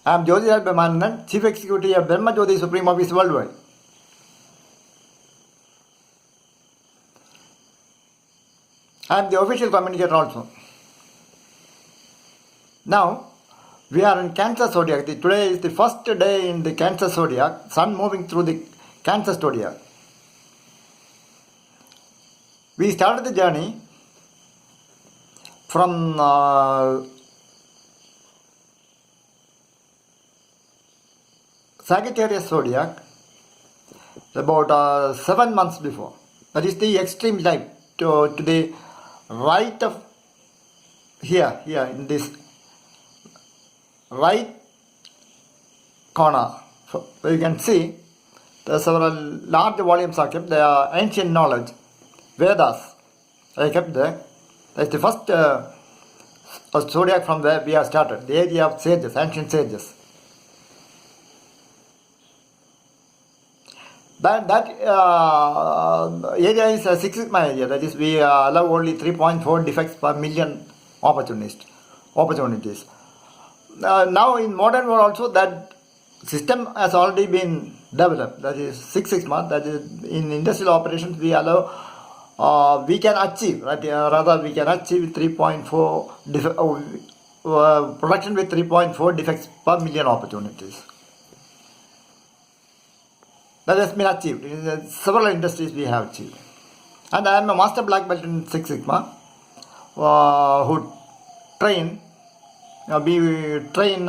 I am Jyotiraj Brahmanandan, Chief Executive of Brahma Jyoti Supreme Office Worldwide. I am the official communicator also. Now, we are in Cancer Zodiac. Today is the first day in the Cancer Zodiac, Sun moving through the Cancer Zodiac. We started the journey from Sagittarius Zodiac about 7 months before. That is the extreme type to the right of here in this right corner. So you can see there are several large volumes are kept. They are ancient knowledge, Vedas. I kept there. That's the first zodiac from where we have started. The area of sages, ancient sages. That area is a 6 sigma area. That is, we allow only 3.4 defects per million opportunities. Now in modern world also that system has already been developed. That is 6 sigma. That is in industrial operations we allow. We can achieve, right? Rather we can achieve 3.4 production with 3.4 defects per million opportunities. That has been achieved. In several industries we have achieved. And I am a master black belt in 6 sigma who train, we train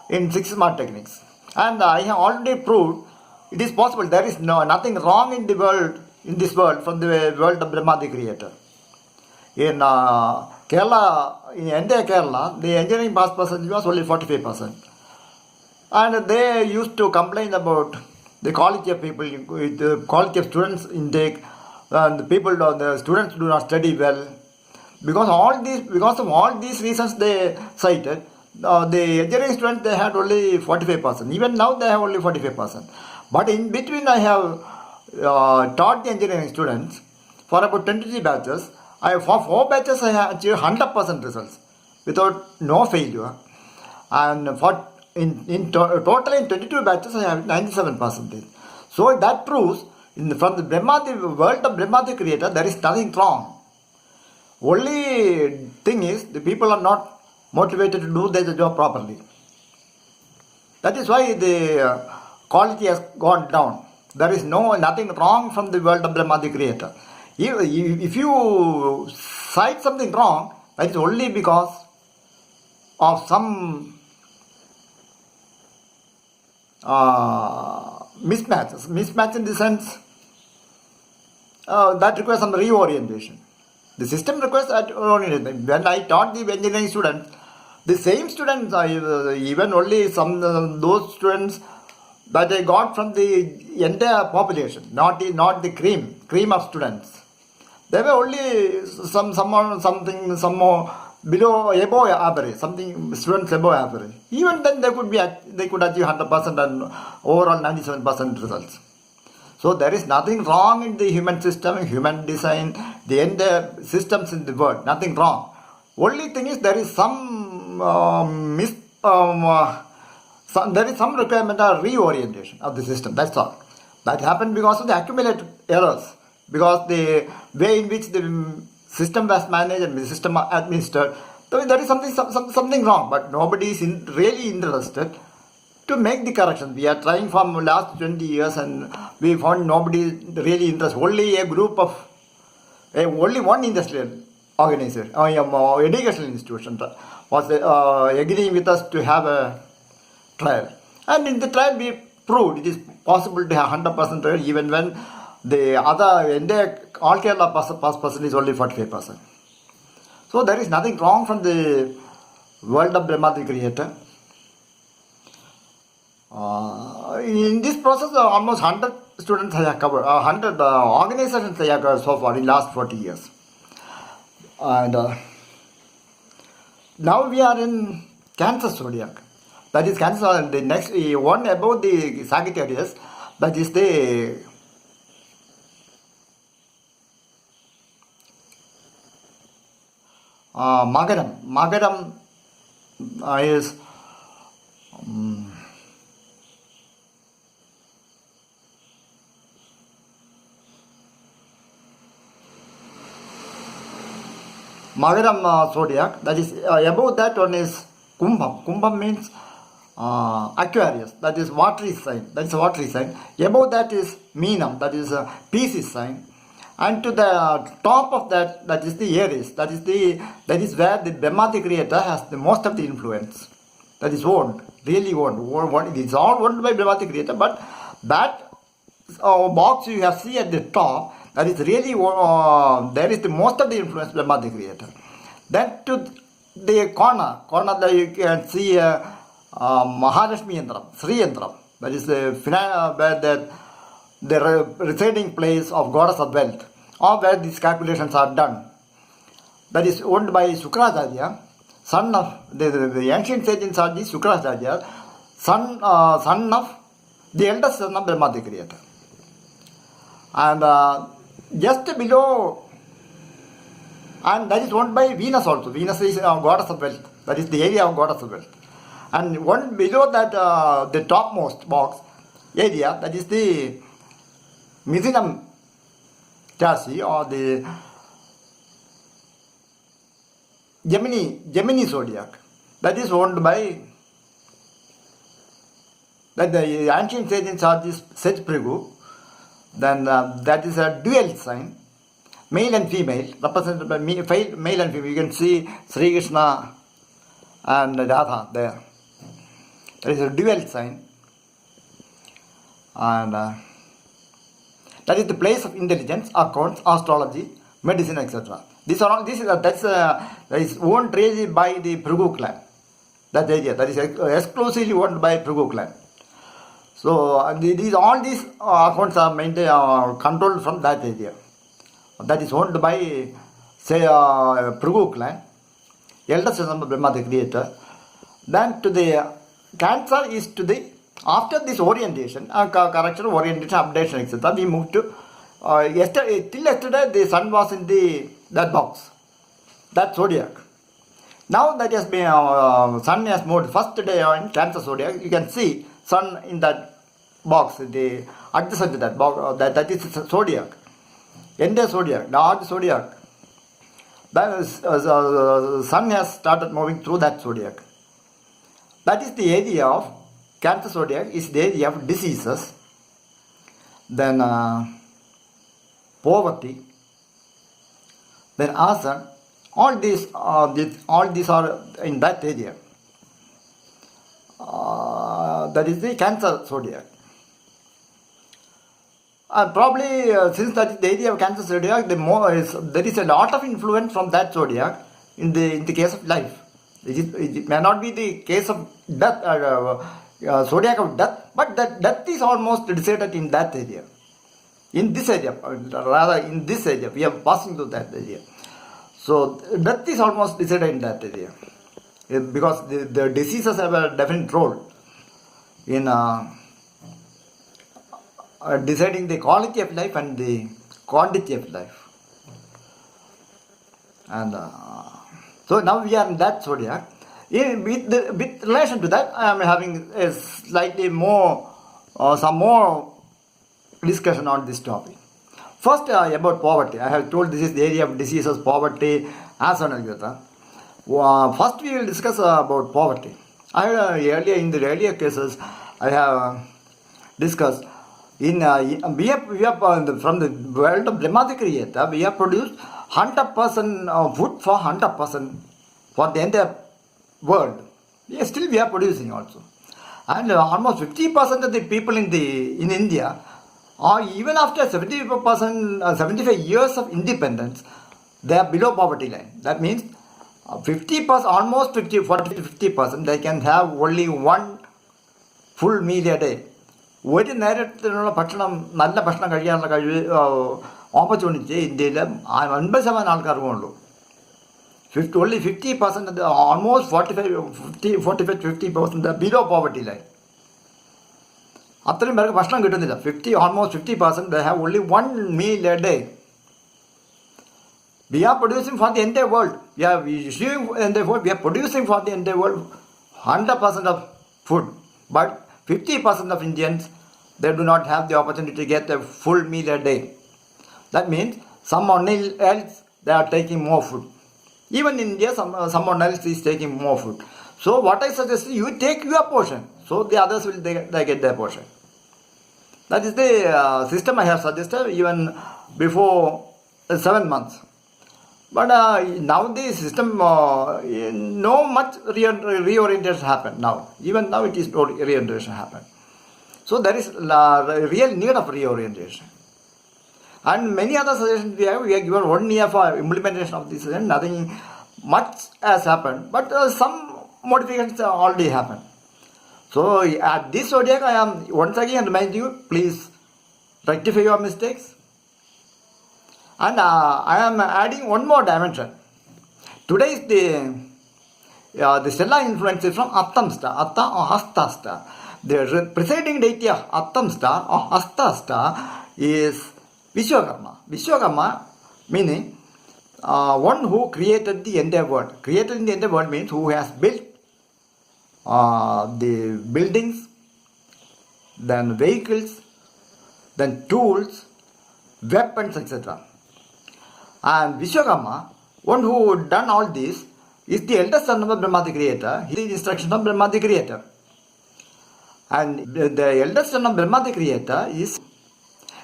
in 6 sigma techniques. And I have already proved it is possible. There is nothing wrong in the world, in this world, from the world of Brahma the Creator. In Kerala, in India, Kerala, the engineering pass percentage was only 45%. And they used to complain about the quality of people, the quality of students intake, and the students do not study well. Because of all these reasons they cited, the engineering students they had only 45%. Even now they have only 45%. But in between I have taught the engineering students for about 23 batches. For 4 batches I have achieved 100% results without no failure. And for total in 22 batches I have 97%. So that proves from the world of Brahma the Creator there is nothing wrong. Only thing is the people are not motivated to do their job properly. That is why the quality has gone down. There is nothing wrong from the world of Brahma the Creator. If you cite something wrong, that is only because of some mismatch in the sense that requires some reorientation. The system requires that reorientation. When I taught the engineering students, the same students, even only those students that I got from the entire population, not the cream of students. There were only some more above average, something students above average. Even then they could achieve 100% and overall 97% results. So there is nothing wrong in the human system, human design, the entire systems in the world. Nothing wrong. Only thing is there is some there is some requirement of reorientation of the system. That's all. That happened because of the accumulated errors. Because the way in which the system was managed and the system administered, there is something wrong. But nobody is really interested to make the correction. We are trying from last 20 years and we found nobody really interested. Only a group of, only one industrial organization, educational institution was agreeing with us to have a trial. And in the trial we proved it is possible to have 100% trial even when the other India, all Kerala pass percent is only 45%. So there is nothing wrong from the world of Brahma the Creator. In this process, almost 100 students I have covered, 100 organizations I have covered so far in last 40 years. And now we are in Cancer Zodiac. That is Cancer, the next one above the Sagittarius, that is the Magaram. Magaram is Magaram zodiac. That is above that one is Kumbham. Kumbham means Aquarius. That is watery sign. That is a watery sign. Above that is Meenam. That is a Pisces sign. And to the top of that, that is the Aries. That is where the Brahma, the creator, has the most of the influence. That is owned, really owned. It is all owned by Brahma, the creator, but that box you have see at the top, that is really there is the most of the influence Brahma, the creator. Then to the corner that you can see Mahalakshmi Yantram, Sri Yantram. That is the residing place of goddess of wealth, or where these calculations are done. That is owned by Sukracharya, son of the ancient sages are the Sukracharya, son of the eldest son of Brahma, the creator. And just below, and that is owned by Venus also. Venus is goddess of wealth. That is the area of goddess of wealth. And one below that, the topmost box area, that is the Mithunam Rashi, or the Gemini zodiac. That is owned by, that the ancient sages are this Seth Prigu. Then that is a dual sign, male and female, represented by male and female. You can see Sri Krishna and Radha there. That is a dual sign. And that is the place of intelligence, accounts, astrology, medicine, etc. These are all. That is owned really by the Phrigu clan. That area, that is exclusively owned by Phrigu clan. So all these accounts are maintained, controlled from that area. That is owned by, say, Phrigu clan, eldest son of Brahma, the creator. Then to the Cancer is to the, after this orientation, correction, orientation, updation, etc. We moved to till yesterday the sun was in that box, that zodiac. Now that has been sun has moved. First day in Cancer zodiac, you can see sun in that box, adjacent to that box. That is zodiac, entire zodiac, large zodiac. That is, sun has started moving through that zodiac. That is the area of Cancer zodiac, is the area of diseases, then poverty, then arson. All these are in that area. That is the Cancer zodiac. Probably since that is the area of Cancer zodiac, there is a lot of influence from that zodiac in the case of life. It may not be the case of death, zodiac of death, but that death is almost decided in that area. In this area, rather in this area, we are passing through that area. So death is almost decided in that area, because the diseases have a definite role in deciding the quality of life and the quantity of life. And so now we are in that zodiac. With relation to that, I am having a slightly more, some more discussion on this topic. First, about poverty. I have told this is the area of diseases, poverty, as on etc. First, we will discuss about poverty. Earlier in the earlier cases, I have discussed. We have from the world of Brahma, the creator, we have produced 100% food for 100% for the entire world. Still we are producing also. And almost 50% of the people in India, or even after 75 years of independence, they are below poverty line. That means 50%, almost 40 to 50%, they can have only one full meal a day. ഒരു നേരത്തിനുള്ള ഭക്ഷണം, നല്ല ഭക്ഷണം കഴിക്കാനുള്ള opportunity ഇന്ത്യയിൽ 50% ആൾക്കാർക്കും ഉള്ളൂ. Only 50%, almost 45-50% below poverty line. അത്രയും പേർക്ക് ഭക്ഷണം കിട്ടുന്നില്ല. Almost 50%, they have only one meal a day. We are producing for the entire world. We are producing for the entire world 100% of food. But 50% of Indians, they do not have the opportunity to get a full meal a day. That means someone else, they are taking more food. Even in India, someone else is taking more food. So what I suggest is you take your portion, so the others will they get their portion. That is the system I have suggested even before 7 months. But now the system, no much reorientation happen now. Even now it is reorientation happen. So there is real need of reorientation. And many other suggestions we have given 1 year for implementation of this, and nothing much has happened. But some modifications already happened. So at this zodiac, I am once again remind you, please rectify your mistakes. And I am adding one more dimension. Today is the stellar influence is from Attam star, Atta or Hasta star. The presiding deity of Attam star or Hasta star is Vishwakarma. Vishwakarma meaning one who created the entire world. Created in the entire world means who has built the buildings, then vehicles, then tools, weapons, etc. And Vishwakarma, one who done all this, is the eldest son of Brahma the creator. He is the instruction of Brahma the creator. And the eldest son of Brahma the creator is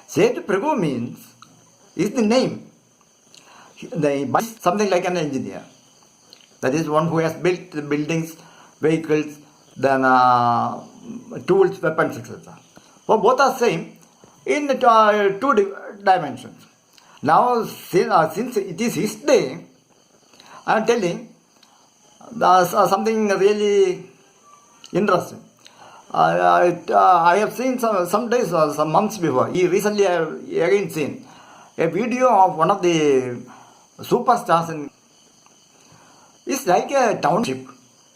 Setu Prabhu means is the name. Something like an engineer. That is one who has built the buildings, vehicles, then tools, weapons, etc. So both are same in 2 dimensions. Now, since it is his day, I am telling something really interesting. I have seen some days or some months before. Recently, I have again seen a video of one of the superstars. It's like a township.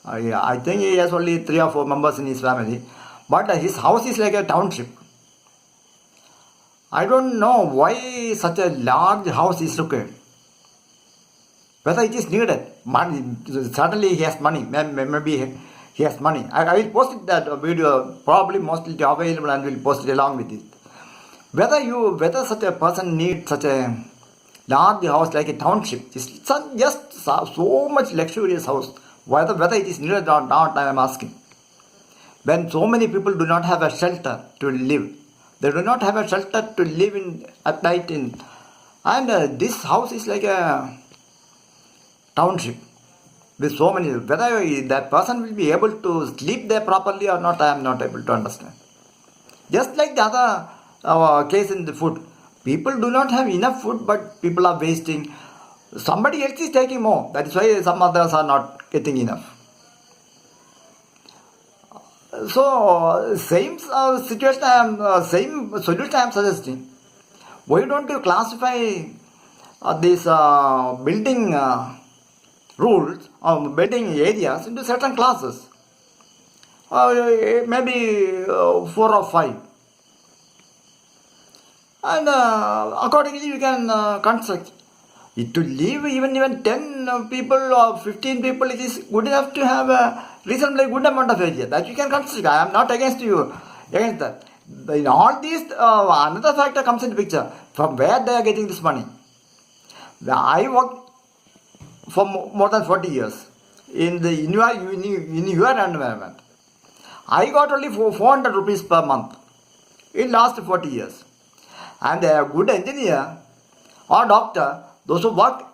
I think he has only 3 or 4 members in his family, but his house is like a township. I don't know why such a large house is required. Whether it is needed. Money, certainly he has money. Maybe he has money. I will post that video, probably mostly available, and will post it along with it. Whether such a person needs such a large house like a township, it's just so much luxurious house. Whether it is needed or not, I am asking. When so many people do not have a shelter to live, they do not have a shelter to live in at night in, and this house is like a township with so many. Whether that person will be able to sleep there properly or not, I am not able to understand. Just like the other case in the food, people do not have enough food, but people are wasting. Somebody else is taking more. That is why some others are not getting enough. So same situation, same solution I am suggesting. Why don't you classify these building rules or building areas into certain classes? Maybe 4 or 5. And accordingly you can construct. To live even 10 people or 15 people, it is good enough to have a reasonably good amount of area that you can construct. I am not against that. In all these, another factor comes into picture. From where they are getting this money? I worked for more than 40 years in your environment. I got only 400 rupees per month in last 40 years. And a good engineer or doctor, those who work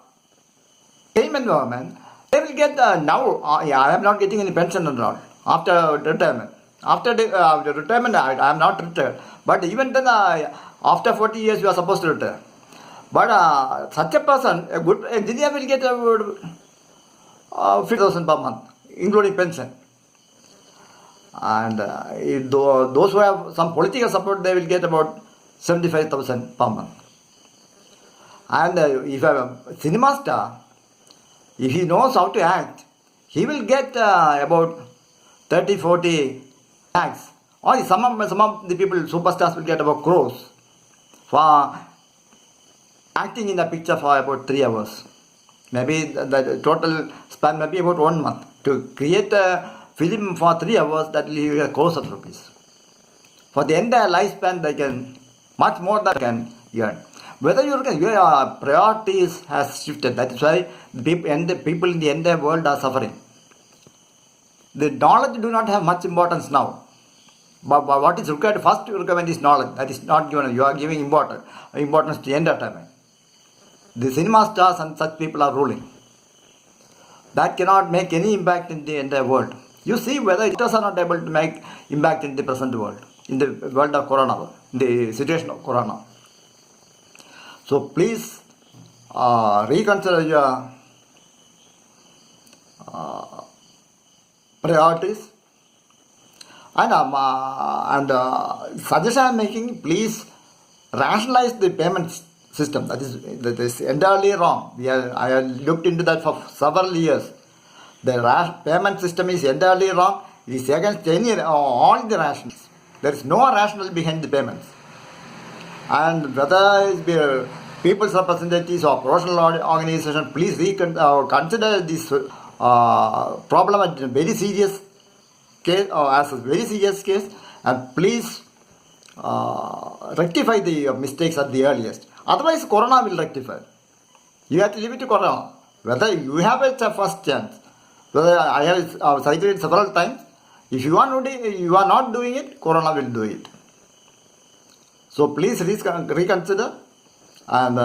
same environment, they will get now. I am not getting any pension at all after retirement. After the retirement, I am not retired. But even then, after 40 years, you are supposed to retire. But such a person, a good engineer, will get about 50,000 per month, including pension. And those who have some political support, they will get about 75,000 per month. And if a cinema star, if he knows how to act, he will get about 30-40 lakhs. Or some of the people, superstars, will get about crores for acting in a picture for about 3 hours. Maybe the total span may be about 1 month. To create a film for 3 hours, that will be a crores of rupees. For the entire lifespan, they can, much more than they can earn. Whether your priorities has shifted. That is why the people in the entire world are suffering. The knowledge do not have much importance now. But what is required, first requirement is knowledge. That is not given. You are giving importance to entertainment. The cinema stars and such people are ruling. That cannot make any impact in the entire world. You see whether it are not able to make impact in the present world, in the world of corona, in the situation of corona. So please reconsider your priorities. And suggestion I am making, please rationalize the payment system. That is entirely wrong. I have looked into that for several years. The payment system is entirely wrong. It is against all the rationals. There is no rationale behind the payments. And whether it be people's representatives or professional organizations, please consider this problem as a very serious case, as a very serious case, and please rectify the mistakes at the earliest. Otherwise, corona will rectify. You have to leave it to corona. Whether you have a first chance, whether I have cited it several times, if you are not doing it, corona will do it. So please reconsider and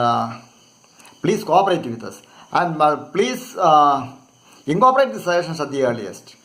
please cooperate with us, and please incorporate the suggestions at the earliest.